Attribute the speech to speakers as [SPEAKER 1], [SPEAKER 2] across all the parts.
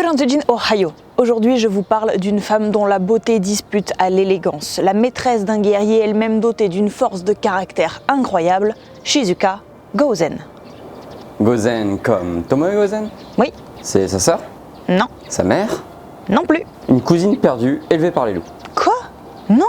[SPEAKER 1] Furanzujin Ohio. Aujourd'hui, je vous parle d'une femme dont la beauté dispute à l'élégance, la maîtresse d'un guerrier elle-même dotée d'une force de caractère incroyable, Shizuka Gozen.
[SPEAKER 2] Gozen comme Tomoe Gozen?
[SPEAKER 1] Oui.
[SPEAKER 2] C'est sa sœur?
[SPEAKER 1] Non.
[SPEAKER 2] Sa mère?
[SPEAKER 1] Non plus.
[SPEAKER 2] Une cousine perdue élevée par les loups?
[SPEAKER 1] Quoi? Non.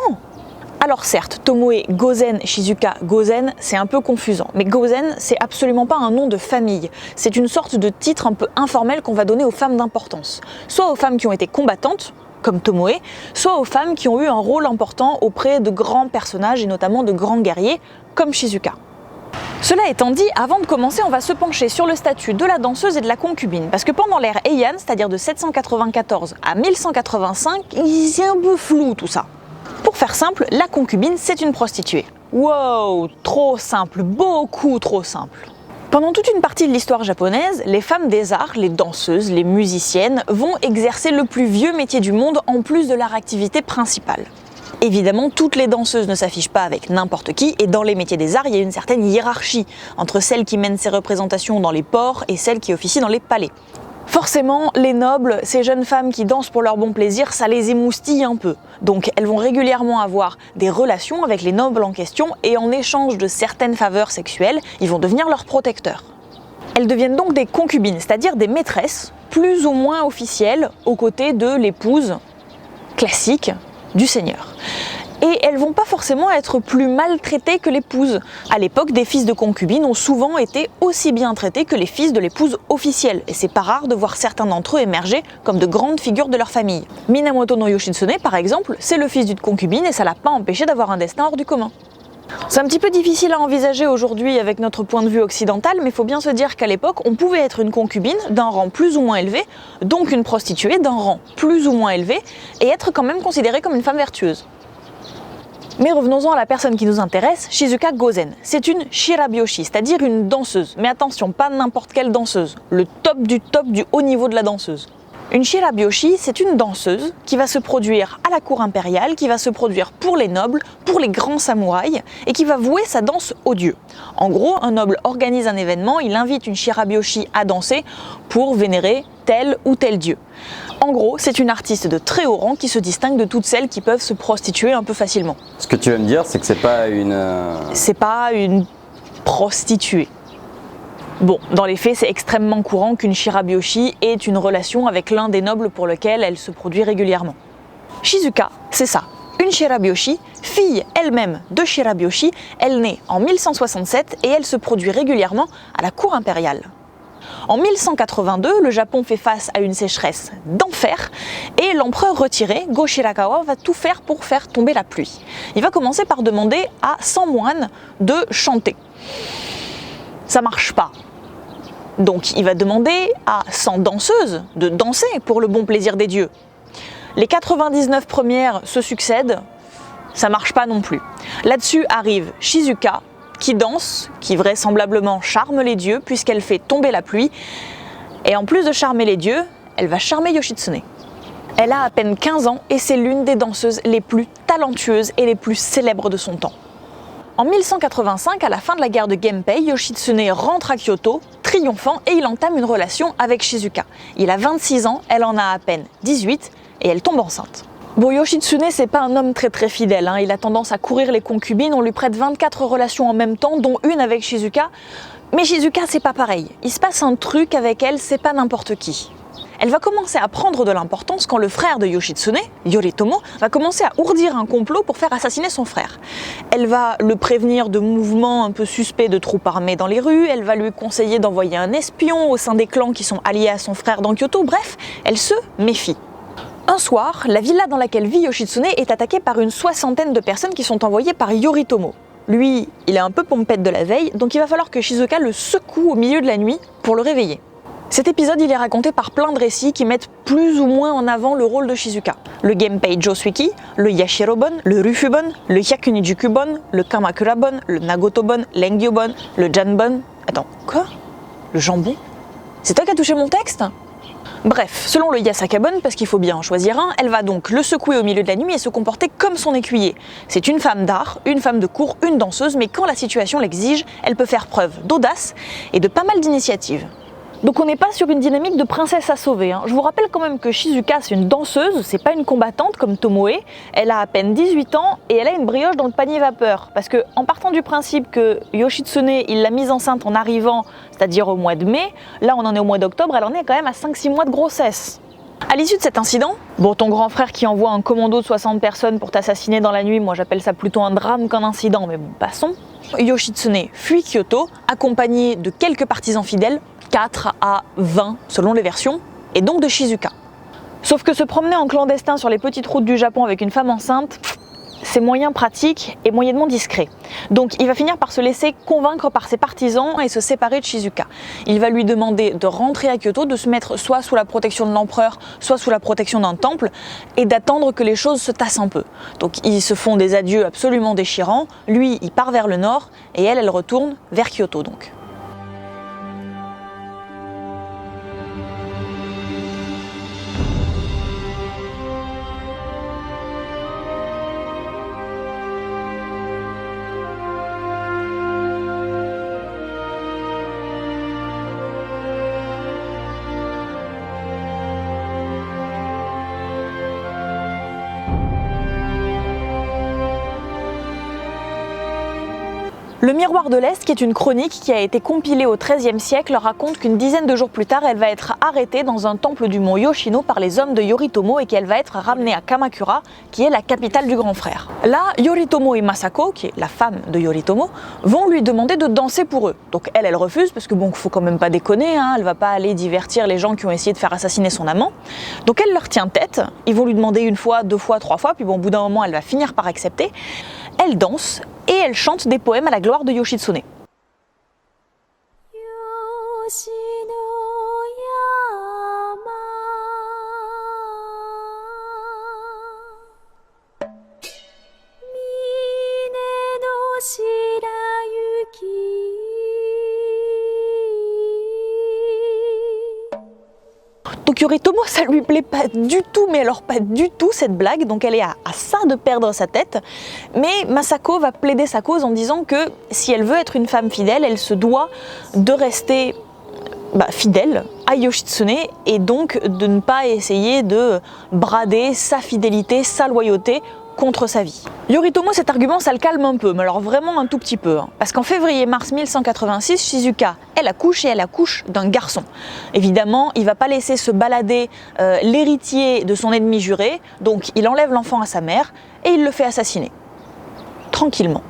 [SPEAKER 1] Alors certes, Tomoe Gozen, Shizuka Gozen, c'est un peu confusant, mais Gozen, c'est absolument pas un nom de famille. C'est une sorte de titre un peu informel qu'on va donner aux femmes d'importance. Soit aux femmes qui ont été combattantes, comme Tomoe, soit aux femmes qui ont eu un rôle important auprès de grands personnages et notamment de grands guerriers, comme Shizuka. Cela étant dit, avant de commencer, on va se pencher sur le statut de la danseuse et de la concubine, parce que pendant l'ère Heian, c'est-à-dire de 794 à 1185, c'est un peu flou tout ça. Pour faire simple, la concubine, c'est une prostituée. Wow, trop simple, beaucoup trop simple. Pendant toute une partie de l'histoire japonaise, les femmes des arts, les danseuses, les musiciennes, vont exercer le plus vieux métier du monde en plus de leur activité principale. Évidemment, toutes les danseuses ne s'affichent pas avec n'importe qui, et dans les métiers des arts, il y a une certaine hiérarchie entre celles qui mènent ces représentations dans les ports et celles qui officient dans les palais. Forcément, les nobles, ces jeunes femmes qui dansent pour leur bon plaisir, ça les émoustille un peu. Donc elles vont régulièrement avoir des relations avec les nobles en question et en échange de certaines faveurs sexuelles, ils vont devenir leurs protecteurs. Elles deviennent donc des concubines, c'est-à-dire des maîtresses, plus ou moins officielles, aux côtés de l'épouse classique du seigneur. Et elles vont pas forcément être plus maltraitées que l'épouse. À l'époque, des fils de concubines ont souvent été aussi bien traités que les fils de l'épouse officielle, et c'est pas rare de voir certains d'entre eux émerger comme de grandes figures de leur famille. Minamoto no Yoshitsune, par exemple, c'est le fils d'une concubine et ça l'a pas empêché d'avoir un destin hors du commun. C'est un petit peu difficile à envisager aujourd'hui avec notre point de vue occidental, mais il faut bien se dire qu'à l'époque, on pouvait être une concubine d'un rang plus ou moins élevé, donc une prostituée d'un rang plus ou moins élevé, et être quand même considérée comme une femme vertueuse. Mais revenons-en à la personne qui nous intéresse, Shizuka Gozen. C'est une shirabyoshi, c'est-à-dire une danseuse. Mais attention, pas n'importe quelle danseuse. Le top du haut niveau de la danseuse. Une shirabyoshi, c'est une danseuse qui va se produire à la cour impériale, qui va se produire pour les nobles, pour les grands samouraïs, et qui va vouer sa danse aux dieux. En gros, un noble organise un événement, il invite une shirabyoshi à danser pour vénérer tel ou tel dieu. En gros, c'est une artiste de très haut rang qui se distingue de toutes celles qui peuvent se prostituer un peu facilement.
[SPEAKER 2] Ce que tu veux me dire, c'est que c'est pas une...
[SPEAKER 1] C'est pas une prostituée. Bon, dans les faits, c'est extrêmement courant qu'une shirabyoshi ait une relation avec l'un des nobles pour lequel elle se produit régulièrement. Shizuka, c'est ça. Une shirabyoshi, fille elle-même de shirabyoshi, elle naît en 1167 et elle se produit régulièrement à la cour impériale. En 1182, le Japon fait face à une sécheresse d'enfer et l'empereur retiré, Go-Shirakawa, va tout faire pour faire tomber la pluie. Il va commencer par demander à 100 moines de chanter. Ça marche pas. Donc il va demander à 100 danseuses de danser pour le bon plaisir des dieux. Les 99 premières se succèdent, ça marche pas non plus. Là-dessus arrive Shizuka, qui danse, qui vraisemblablement charme les dieux puisqu'elle fait tomber la pluie. Et en plus de charmer les dieux, elle va charmer Yoshitsune. Elle a à peine 15 ans et c'est l'une des danseuses les plus talentueuses et les plus célèbres de son temps. En 1185, à la fin de la guerre de Genpei, Yoshitsune rentre à Kyoto, triomphant, et il entame une relation avec Shizuka. Il a 26 ans, elle en a à peine 18 et elle tombe enceinte. Bon, Yoshitsune, c'est pas un homme très fidèle, il a tendance à courir les concubines, on lui prête 24 relations en même temps, dont une avec Shizuka. Mais Shizuka, c'est pas pareil. Il se passe un truc avec elle, c'est pas n'importe qui. Elle va commencer à prendre de l'importance quand le frère de Yoshitsune, Yoritomo, va commencer à ourdir un complot pour faire assassiner son frère. Elle va le prévenir de mouvements un peu suspects de troupes armées dans les rues, elle va lui conseiller d'envoyer un espion au sein des clans qui sont alliés à son frère dans Kyoto, bref, elle se méfie. Un soir, la villa dans laquelle vit Yoshitsune est attaquée par une soixantaine de personnes qui sont envoyées par Yoritomo. Lui, il est un peu pompette de la veille, donc il va falloir que Shizuka le secoue au milieu de la nuit pour le réveiller. Cet épisode, il est raconté par plein de récits qui mettent plus ou moins en avant le rôle de Shizuka. Le Genpei Josuiki, le Yashirobon, le Rufubon, le Hyakunijukubon, le Kamakurabon, le Nagotobon, l'Engyobon, le Janbon... Attends, quoi? Le jambon? C'est toi qui as touché mon texte? Bref, selon le Yasakabon, parce qu'il faut bien en choisir un, elle va donc le secouer au milieu de la nuit et se comporter comme son écuyer. C'est une femme d'art, une femme de cour, une danseuse, mais quand la situation l'exige, elle peut faire preuve d'audace et de pas mal d'initiatives. Donc on n'est pas sur une dynamique de princesse à sauver. Je vous rappelle quand même que Shizuka, c'est une danseuse, c'est pas une combattante comme Tomoe. Elle a à peine 18 ans et elle a une brioche dans le panier vapeur. Parce que en partant du principe que Yoshitsune, il l'a mise enceinte en arrivant, c'est-à-dire au mois de mai, là on en est au mois d'octobre, elle en est quand même à 5-6 mois de grossesse. À l'issue de cet incident, bon, ton grand frère qui envoie un commando de 60 personnes pour t'assassiner dans la nuit, moi j'appelle ça plutôt un drame qu'un incident, mais bon, passons. Yoshitsune fuit Kyoto, accompagné de quelques partisans fidèles, 4 à 20 selon les versions, et donc de Shizuka. Sauf que se promener en clandestin sur les petites routes du Japon avec une femme enceinte, c'est moyen pratique et moyennement discret. Donc il va finir par se laisser convaincre par ses partisans et se séparer de Shizuka. Il va lui demander de rentrer à Kyoto, de se mettre soit sous la protection de l'empereur, soit sous la protection d'un temple, et d'attendre que les choses se tassent un peu. Donc ils se font des adieux absolument déchirants, lui il part vers le nord, et elle retourne vers Kyoto donc. Le Miroir de l'Est, qui est une chronique qui a été compilée au XIIIe siècle, raconte qu'une dizaine de jours plus tard, elle va être arrêtée dans un temple du mont Yoshino par les hommes de Yoritomo et qu'elle va être ramenée à Kamakura, qui est la capitale du grand frère. Là, Yoritomo et Masako, qui est la femme de Yoritomo, vont lui demander de danser pour eux. Donc elle refuse, parce que bon, faut quand même pas déconner, elle va pas aller divertir les gens qui ont essayé de faire assassiner son amant. Donc elle leur tient tête, ils vont lui demander 1 fois, 2 fois, 3 fois, puis bon, au bout d'un moment, elle va finir par accepter. Elle danse et elle chante des poèmes à la gloire de Yoshitsune. Donc Yoritomo, ça lui plaît pas du tout, mais alors pas du tout cette blague, donc elle est à ça de perdre sa tête. Mais Masako va plaider sa cause en disant que si elle veut être une femme fidèle, elle se doit de rester fidèle à Yoshitsune et donc de ne pas essayer de brader sa fidélité, sa loyauté contre sa vie. Yoritomo, cet argument, ça le calme un peu, mais alors vraiment un tout petit peu. Parce qu'en février-mars 1186, Shizuka, elle accouche d'un garçon. Évidemment, il va pas laisser se balader l'héritier de son ennemi juré, donc il enlève l'enfant à sa mère et il le fait assassiner. Tranquillement.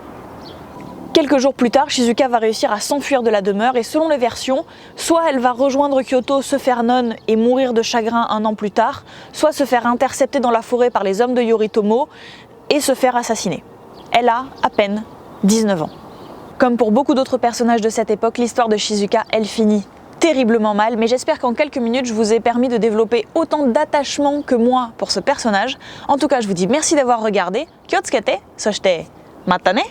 [SPEAKER 1] Quelques jours plus tard, Shizuka va réussir à s'enfuir de la demeure et selon les versions, soit elle va rejoindre Kyoto, se faire nonne et mourir de chagrin 1 an plus tard, soit se faire intercepter dans la forêt par les hommes de Yoritomo et se faire assassiner. Elle a à peine 19 ans. Comme pour beaucoup d'autres personnages de cette époque, l'histoire de Shizuka, elle finit terriblement mal, mais j'espère qu'en quelques minutes, je vous ai permis de développer autant d'attachement que moi pour ce personnage. En tout cas, je vous dis merci d'avoir regardé. Kyotsuke, soshite, mata ne!